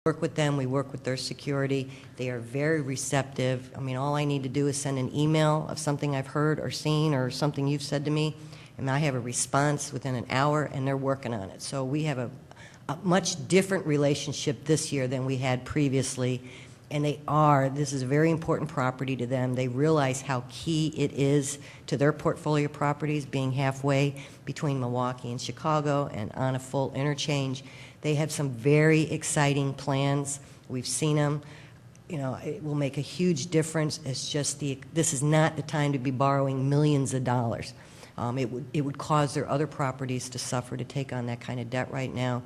work with them. We work with their security. They are very receptive. I mean, all I need to do is send an email of something I've heard or seen or something you've said to me, and I have a response within an hour, and they're working on it. So we have a much different relationship this year than we had previously. And this is a very important property to them. They realize how key it is to their portfolio properties, being halfway between Milwaukee and Chicago and on a full interchange. They have some very exciting plans. We've seen them. You know, it will make a huge difference. It's just this is not the time to be borrowing millions of dollars. It would cause their other properties to suffer to take on that kind of debt right now.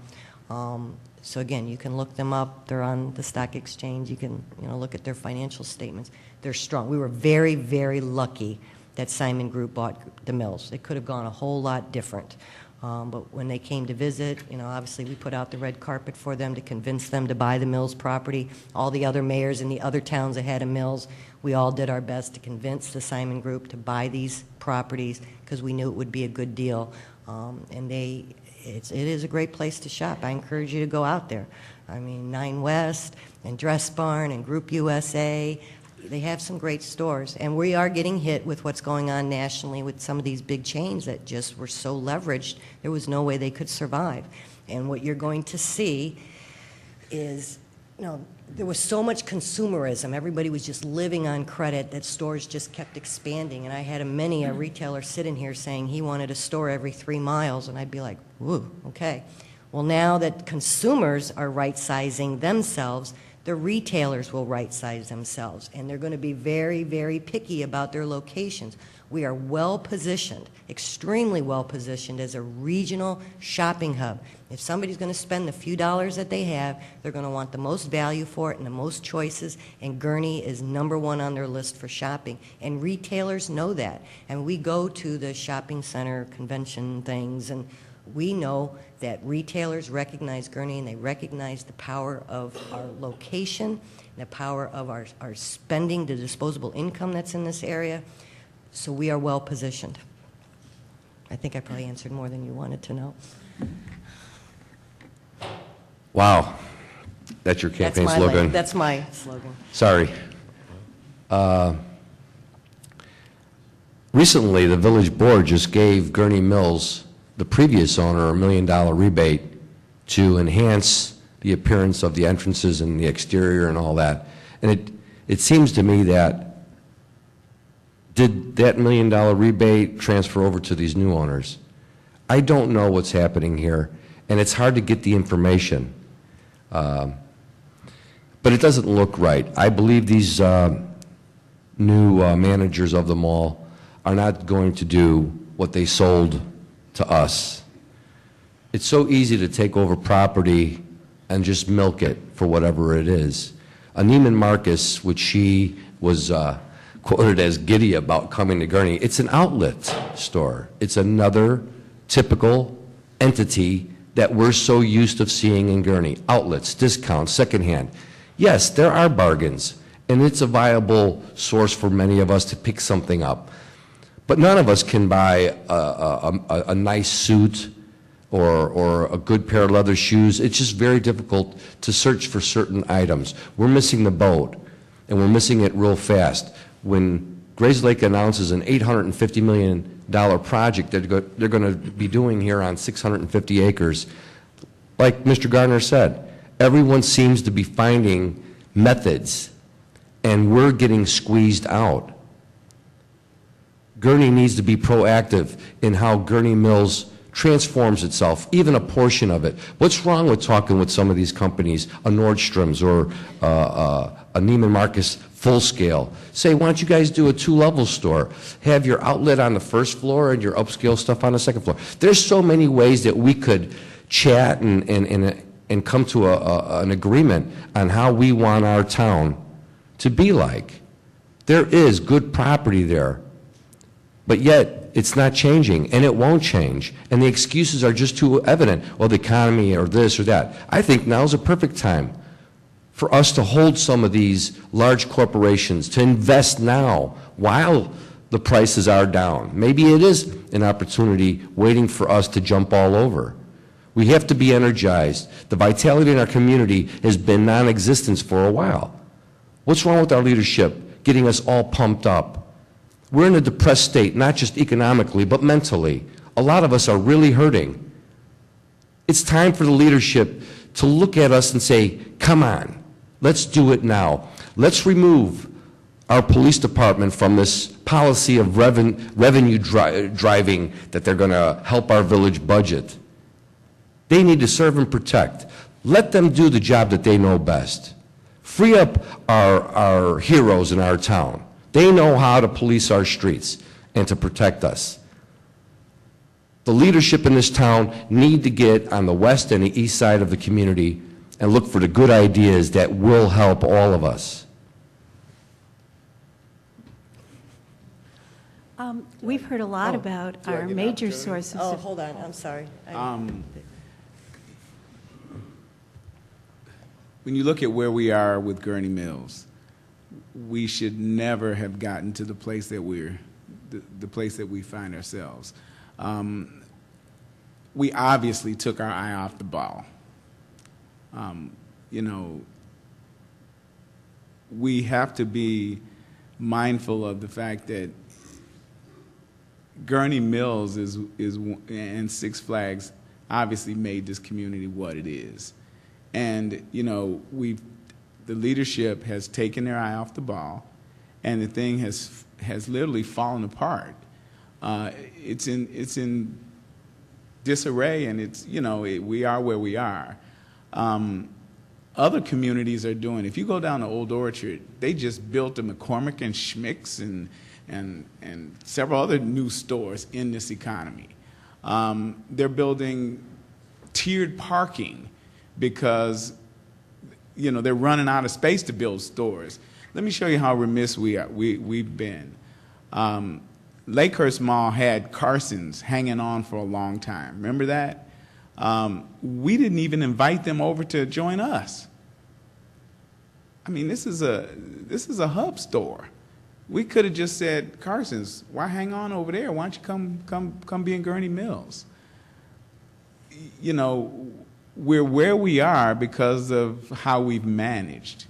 So again, you can look them up. They're on the stock exchange. You can look at their financial statements. They're strong. We were very, very lucky that Simon Group bought the mills. It could have gone a whole lot different. But when they came to visit, obviously we put out the red carpet for them to convince them to buy the mills property. All the other mayors in the other towns that had a mills, we all did our best to convince the Simon Group to buy these properties because we knew it would be a good deal. And it is a great place to shop. I encourage you to go out there. I mean, 9 West and Dress Barn and Group USA, they have some great stores. And we are getting hit with what's going on nationally with some of these big chains that just were so leveraged, there was no way they could survive. And what you're going to see is, there was so much consumerism. Everybody was just living on credit that stores just kept expanding. And I had many a retailer sit in here saying he wanted a store every 3 miles, and I'd be like, woo, okay. Well, now that consumers are right-sizing themselves, the retailers will right-size themselves, and they're going to be very, very picky about their locations. We are well-positioned, extremely well-positioned as a regional shopping hub. If somebody's going to spend the few dollars that they have, they're going to want the most value for it and the most choices, and Gurnee is #1 on their list for shopping. And retailers know that. And we go to the shopping center convention things, and we know that retailers recognize Gurnee, and they recognize the power of our location, the power of our spending, the disposable income that's in this area. So we are well positioned. I think I probably answered more than you wanted to know. Wow. That's your campaign slogan? That's my slogan. Sorry. Recently, the village board just gave Gurnee Mills, the previous owner, $1 million rebate to enhance the appearance of the entrances and the exterior and all that. And it seems to me that did that $1 million rebate transfer over to these new owners? I don't know what's happening here, and it's hard to get the information. But it doesn't look right. I believe these new managers of the mall are not going to do what they sold to us. It's so easy to take over property and just milk it for whatever it is. Neiman Marcus, which she was quoted as giddy about coming to Gurnee, it's an outlet store. It's another typical entity that we're so used to seeing in Gurnee. Outlets, discounts, secondhand. Yes, there are bargains, and it's a viable source for many of us to pick something up. But none of us can buy a nice suit or a good pair of leather shoes. It's just very difficult to search for certain items. We're missing the boat, and we're missing it real fast. When Grays Lake announces an $850 million project that they're going to be doing here on 650 acres, like Mr. Garner said, everyone seems to be finding methods, and we're getting squeezed out. Gurnee needs to be proactive in how Gurnee Mills transforms itself, even a portion of it. What's wrong with talking with some of these companies, a Nordstrom's or a Neiman Marcus full scale? Say, why don't you guys do a 2-level store? Have your outlet on the first floor and your upscale stuff on the second floor. There's so many ways that we could chat and come to an agreement on how we want our town to be like. There is good property there, but yet it's not changing, and it won't change. And the excuses are just too evident. Well, the economy or this or that. I think now's a perfect time for us to hold some of these large corporations, to invest now while the prices are down. Maybe it is an opportunity waiting for us to jump all over. We have to be energized. The vitality in our community has been non-existent for a while. What's wrong with our leadership getting us all pumped up? We're in a depressed state, not just economically, but mentally. A lot of us are really hurting. It's time for the leadership to look at us and say, come on, let's do it now. Let's remove our police department from this policy of revenue driving that they're going to help our village budget. They need to serve and protect. Let them do the job that they know best. Free up our heroes in our town. They know how to police our streets and to protect us. The leadership in this town need to get on the west and the east side of the community and look for the good ideas that will help all of us. We've heard a lot about our major sources Oh, of... hold on, I'm sorry. When you look at where we are with Gurney Mills, we should never have gotten to the place that the place that we find ourselves. We obviously took our eye off the ball. You know, we have to be mindful of the fact that Gurney Mills and Six Flags obviously made this community what it is. And, you know, the leadership has taken their eye off the ball, and the thing has literally fallen apart. It's in disarray, and it's, you know, we are where we are. Other communities are doing. If you go down to Old Orchard, they just built a McCormick and Schmick's and several other new stores in this economy. They're building tiered parking because, you know, they're running out of space to build stores. Let me show you how remiss we've been. Lakehurst Mall had Carson's hanging on for a long time. Remember that? We didn't even invite them over to join us. I mean, this is a hub store. We could have just said, Carson's, why hang on over there? Why don't you come be in Gurney Mills? You know, we're where we are because of how we've managed.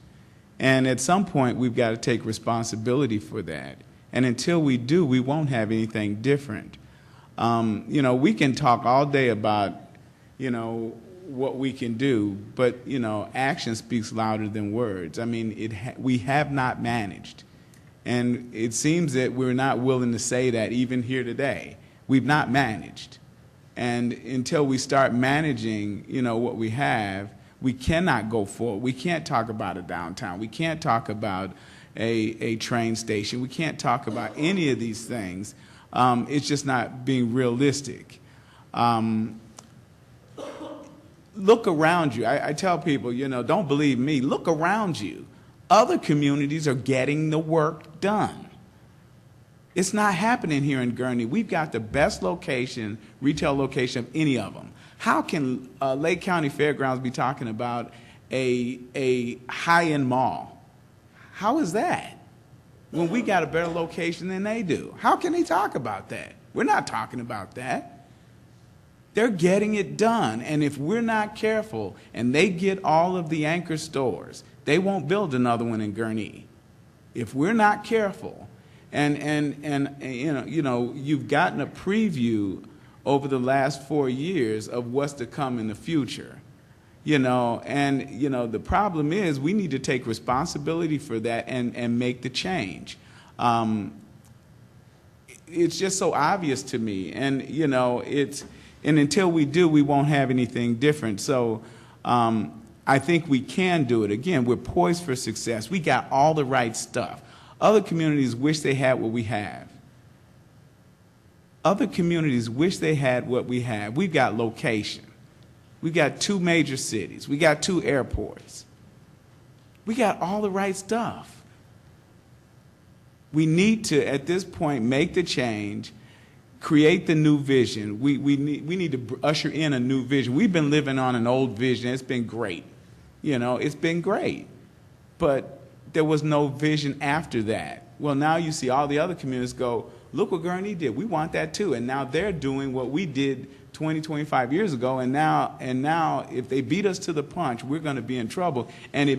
And at some point, we've got to take responsibility for that. And until we do, we won't have anything different. You know, we can talk all day about, you know, what we can do, but, you know, action speaks louder than words. I mean, we have not managed. And it seems that we're not willing to say that even here today. We've not managed. And until we start managing, you know, what we have, we cannot go forward. We can't talk about a downtown. We can't talk about a train station. We can't talk about any of these things. It's just not being realistic. Look around you. I tell people, you know, don't believe me. Look around you. Other communities are getting the work done. It's not happening here in Gurney. We've got the best location, retail location of any of them. How can Lake County Fairgrounds be talking about a high-end mall? How is that? When we got a better location than they do. How can they talk about that? We're not talking about that. They're getting it done. And if we're not careful and they get all of the anchor stores, they won't build another one in Gurney. If we're not careful, and you know, you've gotten a preview over the last 4 years of what's to come in the future. You know, and you know, the problem is we need to take responsibility for that and make the change. It's just so obvious to me, and you know, and until we do, we won't have anything different. So I think we can do it. Again, we're poised for success. We got all the right stuff. Other communities wish they had what we have. Other communities wish they had what we have. We've got location. We got 2 major cities. We got 2 airports. We got all the right stuff. We need to, at this point, make the change, create the new vision. We need to usher in a new vision. We've been living on an old vision. It's been great. You know, it's been great. But there was no vision after that. Well, now you see all the other communities go, look what Gurnee did. We want that too. And now they're doing what we did 20, 25 years ago. And now if they beat us to the punch, we're going to be in trouble. And it